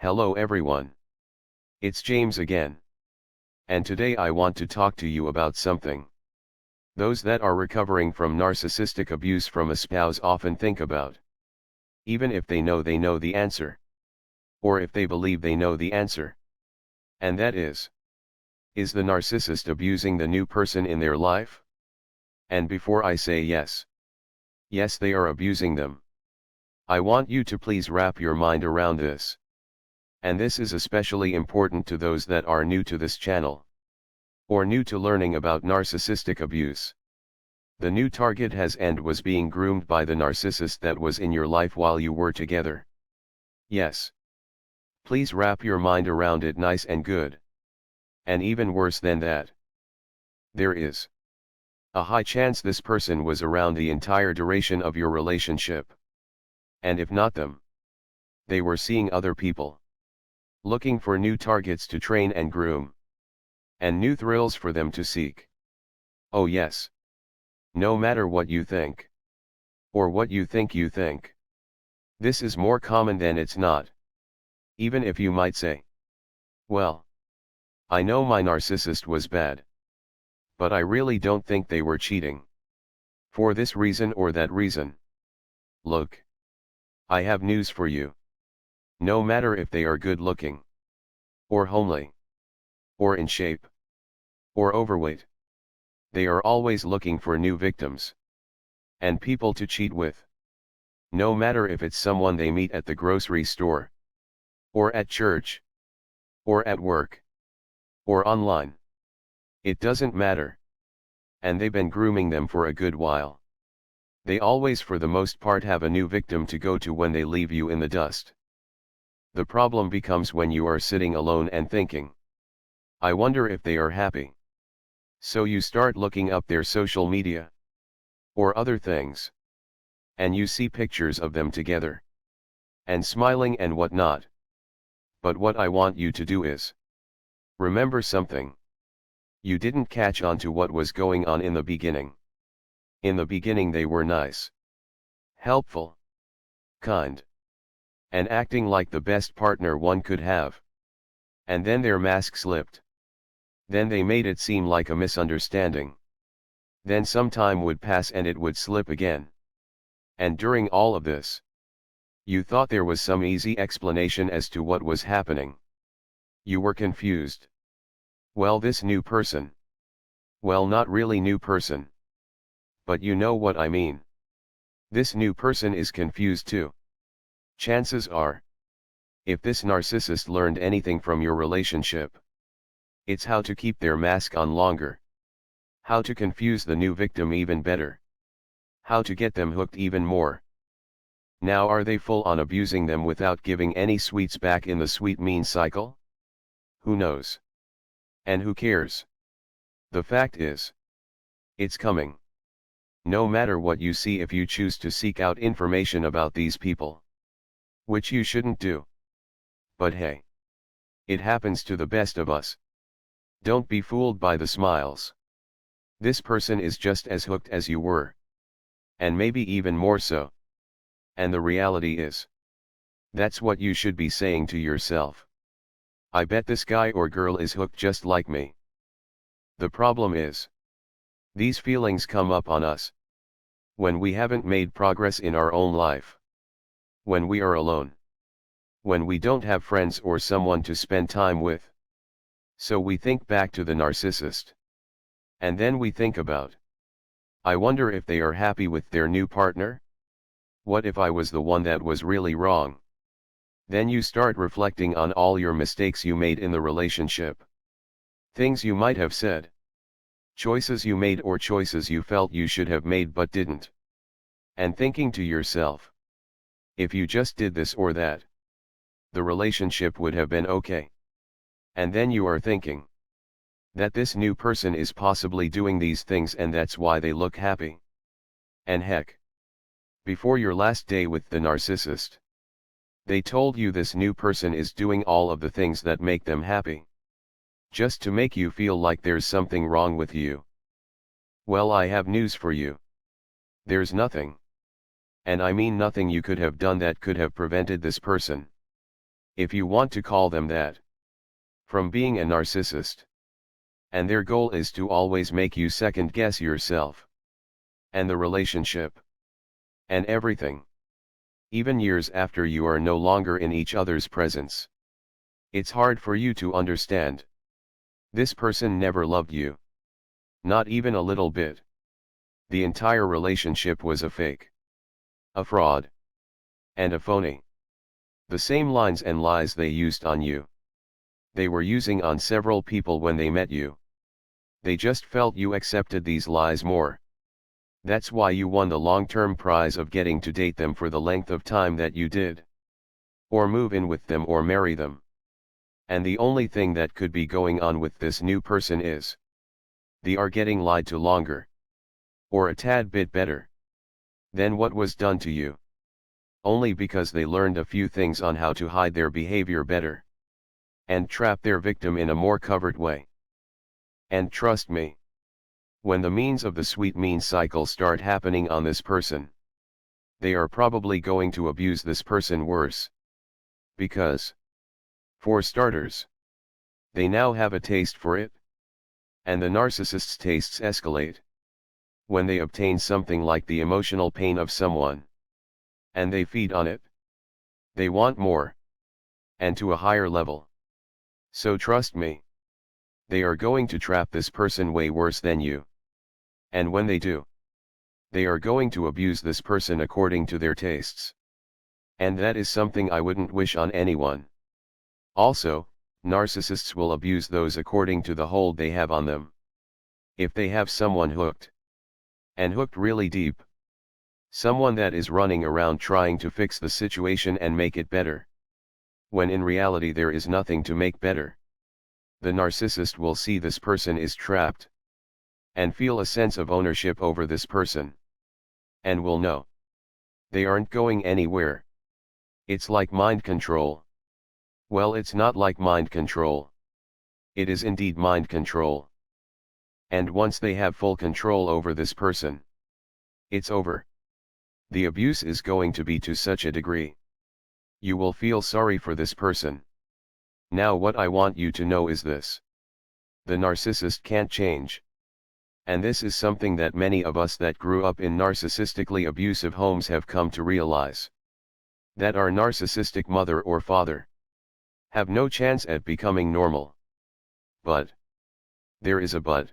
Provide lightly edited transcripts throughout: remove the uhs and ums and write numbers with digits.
Hello everyone. It's James again. And today I want to talk to you about something those that are recovering from narcissistic abuse from a spouse often think about. Even if they know the answer. Or if they believe they know the answer. And that is the narcissist abusing the new person in their life? And before I say yes, they are abusing them, I want you to please wrap your mind around this. And this is especially important to those that are new to this channel, or new to learning about narcissistic abuse. The new target was being groomed by the narcissist that was in your life while you were together. Yes. Please wrap your mind around it nice and good. And even worse than that, there is a high chance this person was around the entire duration of your relationship. And if not them, they were seeing other people, looking for new targets to train and groom, and new thrills for them to seek. Oh yes. No matter what you think, or what you think, this is more common than it's not. Even if you might say, well, I know my narcissist was bad, but I really don't think they were cheating, for this reason or that reason. Look, I have news for you. No matter if they are good looking, or homely, or in shape, or overweight, they are always looking for new victims and people to cheat with. No matter if it's someone they meet at the grocery store, or at church, or at work, or online. It doesn't matter. And they've been grooming them for a good while. They always for the most part have a new victim to go to when they leave you in the dust. The problem becomes when you are sitting alone and thinking, I wonder if they are happy. So you start looking up their social media, or other things, and you see pictures of them together, and smiling and whatnot. But what I want you to do is, remember something. You didn't catch on to what was going on in the beginning. In the beginning they were nice, helpful, kind, and acting like the best partner one could have. And then their mask slipped. Then they made it seem like a misunderstanding. Then some time would pass and it would slip again. And during all of this, you thought there was some easy explanation as to what was happening. You were confused. Well, this new person. Well, not really new person. But you know what I mean. This new person is confused too. Chances are, if this narcissist learned anything from your relationship, it's how to keep their mask on longer. How to confuse the new victim even better. How to get them hooked even more. Now are they full on abusing them without giving any sweets back in the sweet mean cycle? Who knows? And who cares? The fact is, it's coming. No matter what you see, if you choose to seek out information about these people, which you shouldn't do. But hey, it happens to the best of us. Don't be fooled by the smiles. This person is just as hooked as you were. And maybe even more so. And the reality is, that's what you should be saying to yourself. I bet this guy or girl is hooked just like me. The problem is, these feelings come up on us when we haven't made progress in our own life. When we are alone. When we don't have friends or someone to spend time with. So we think back to the narcissist. And then we think about, I wonder if they are happy with their new partner? What if I was the one that was really wrong? Then you start reflecting on all your mistakes you made in the relationship. Things you might have said. Choices you made or choices you felt you should have made but didn't. And thinking to yourself, if you just did this or that, the relationship would have been okay. And then you are thinking that this new person is possibly doing these things and that's why they look happy. And heck, before your last day with the narcissist, they told you this new person is doing all of the things that make them happy. Just to make you feel like there's something wrong with you. Well, I have news for you. There's nothing. And I mean nothing you could have done that could have prevented this person if you want to call them that, from being a narcissist. And their goal is to always make you second guess yourself, and the relationship, and everything, even years after you are no longer in each other's presence. It's hard for you to understand. This person never loved you. Not even a little bit. The entire relationship was a fake, a fraud, and a phony. The same lines and lies they used on you, they were using on several people when they met you. They just felt you accepted these lies more. That's why you won the long-term prize of getting to date them for the length of time that you did. Or move in with them or marry them. And the only thing that could be going on with this new person is, they are getting lied to longer, or a tad bit better, than what was done to you. Only because they learned a few things on how to hide their behavior better, and trap their victim in a more covert way. And trust me, when the means of the sweet mean cycle start happening on this person, they are probably going to abuse this person worse. Because, for starters, they now have a taste for it. And the narcissist's tastes escalate when they obtain something like the emotional pain of someone, and they feed on it. They want more, and to a higher level. So trust me, they are going to trap this person way worse than you. And when they do, they are going to abuse this person according to their tastes. And that is something I wouldn't wish on anyone. Also, narcissists will abuse those according to the hold they have on them. If they have someone hooked, and hooked really deep, someone that is running around trying to fix the situation and make it better, when in reality there is nothing to make better, the narcissist will see this person is trapped, and feel a sense of ownership over this person, and will know they aren't going anywhere. It's like mind control. Well, it's not like mind control. It is indeed mind control. And once they have full control over this person, it's over. The abuse is going to be to such a degree, you will feel sorry for this person. Now what I want you to know is this. The narcissist can't change. And this is something that many of us that grew up in narcissistically abusive homes have come to realize. That our narcissistic mother or father have no chance at becoming normal. But there is a but.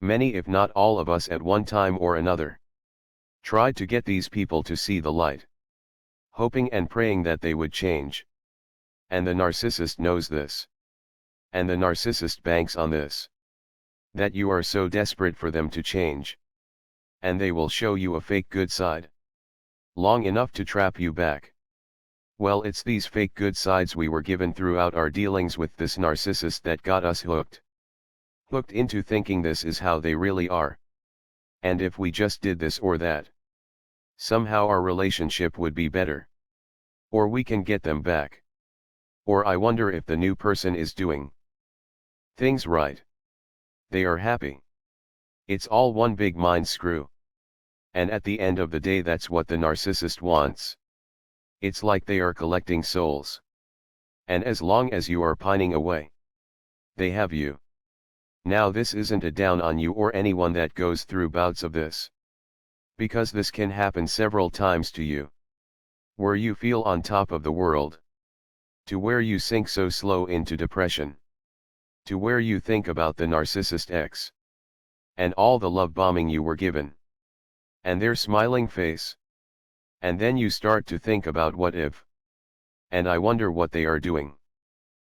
Many, if not all of us at one time or another, tried to get these people to see the light, hoping and praying that they would change. And the narcissist knows this. And the narcissist banks on this. That you are so desperate for them to change. And they will show you a fake good side, long enough to trap you back. Well, it's these fake good sides we were given throughout our dealings with this narcissist that got us hooked. Hooked into thinking this is how they really are. And if we just did this or that, somehow our relationship would be better. Or we can get them back. Or I wonder if the new person is doing things right. They are happy. It's all one big mind screw. And at the end of the day, that's what the narcissist wants. It's like they are collecting souls. And as long as you are pining away, they have you. Now this isn't a down on you or anyone that goes through bouts of this. Because this can happen several times to you. Where you feel on top of the world. To where you sink so slow into depression. To where you think about the narcissist X. And all the love bombing you were given. And their smiling face. And then you start to think about what if. And I wonder what they are doing.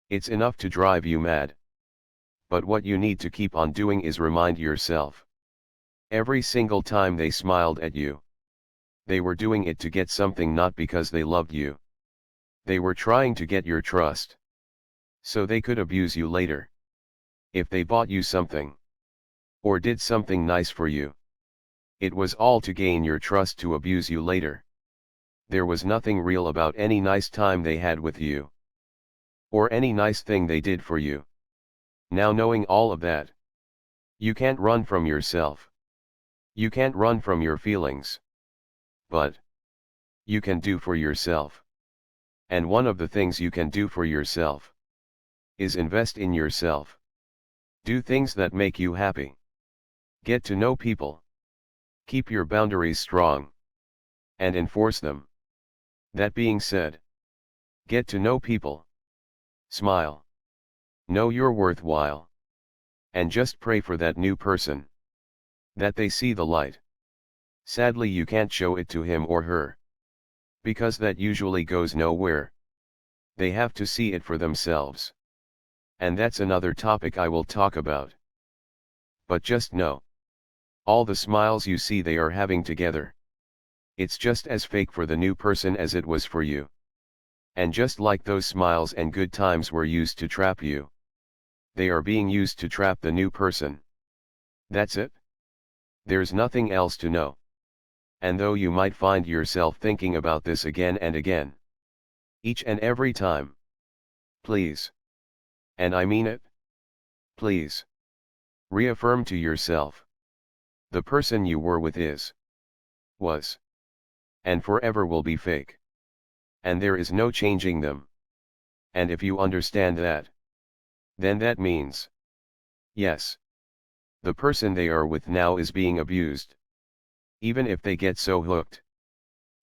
It's enough to drive you mad. But what you need to keep on doing is remind yourself. Every single time they smiled at you, they were doing it to get something, not because they loved you. They were trying to get your trust, so they could abuse you later. If they bought you something, or did something nice for you, it was all to gain your trust to abuse you later. There was nothing real about any nice time they had with you, or any nice thing they did for you. Now, knowing all of that, you can't run from yourself. You can't run from your feelings. But you can do for yourself. And one of the things you can do for yourself is invest in yourself. Do things that make you happy. Get to know people. Keep your boundaries strong. And enforce them. That being said, get to know people. Smile. Know you're worthwhile. And just pray for that new person. That they see the light. Sadly, you can't show it to him or her. Because that usually goes nowhere. They have to see it for themselves. And that's another topic I will talk about. But just know. All the smiles you see they are having together. It's just as fake for the new person as it was for you. And just like those smiles and good times were used to trap you, they are being used to trap the new person. That's it. There's nothing else to know. And though you might find yourself thinking about this again and again, each and every time, please, and I mean it, please, reaffirm to yourself, the person you were with is, was, and forever will be fake. And there is no changing them. And if you understand that, then that means, yes, the person they are with now is being abused. Even if they get so hooked,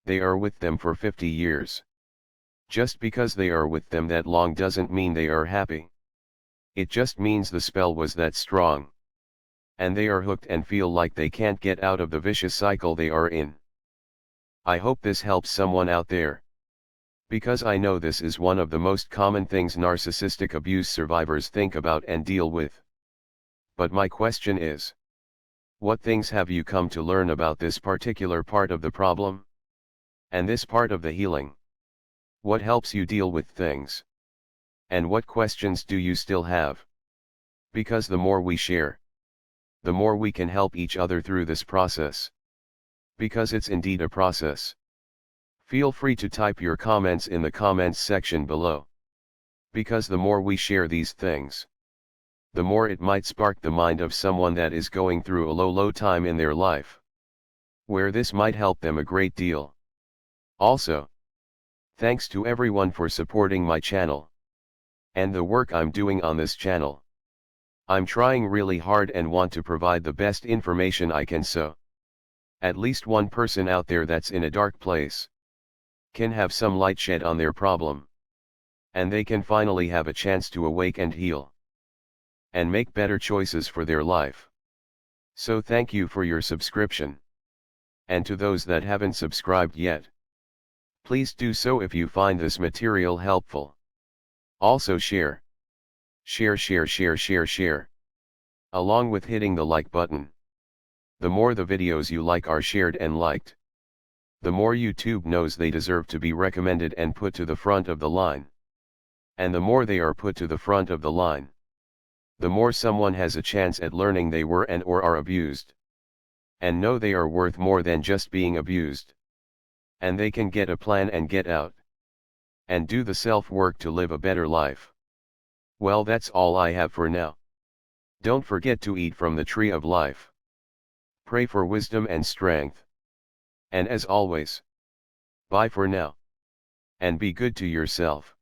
they are with them for 50 years. Just because they are with them that long doesn't mean they are happy. It just means the spell was that strong. And they are hooked and feel like they can't get out of the vicious cycle they are in. I hope this helps someone out there. Because I know this is one of the most common things narcissistic abuse survivors think about and deal with. But my question is, what things have you come to learn about this particular part of the problem? And this part of the healing? What helps you deal with things? And what questions do you still have? Because the more we share, the more we can help each other through this process. Because it's indeed a process. Feel free to type your comments in the comments section below. Because the more we share these things, the more it might spark the mind of someone that is going through a low time in their life, where this might help them a great deal. Also, thanks to everyone for supporting my channel and the work I'm doing on this channel. I'm trying really hard and want to provide the best information I can, so at least one person out there that's in a dark place can have some light shed on their problem, and they can finally have a chance to awake and heal and make better choices for their life. So thank you for your subscription. And to those that haven't subscribed yet, please do so if you find this material helpful. Also share, along with hitting the like button. The more the videos you like are shared and liked, the more YouTube knows they deserve to be recommended and put to the front of the line. And the more they are put to the front of the line, the more someone has a chance at learning they were and or are abused. And know they are worth more than just being abused. And they can get a plan and get out. And do the self-work to live a better life. Well, that's all I have for now. Don't forget to eat from the tree of life. Pray for wisdom and strength. And as always, bye for now. And be good to yourself.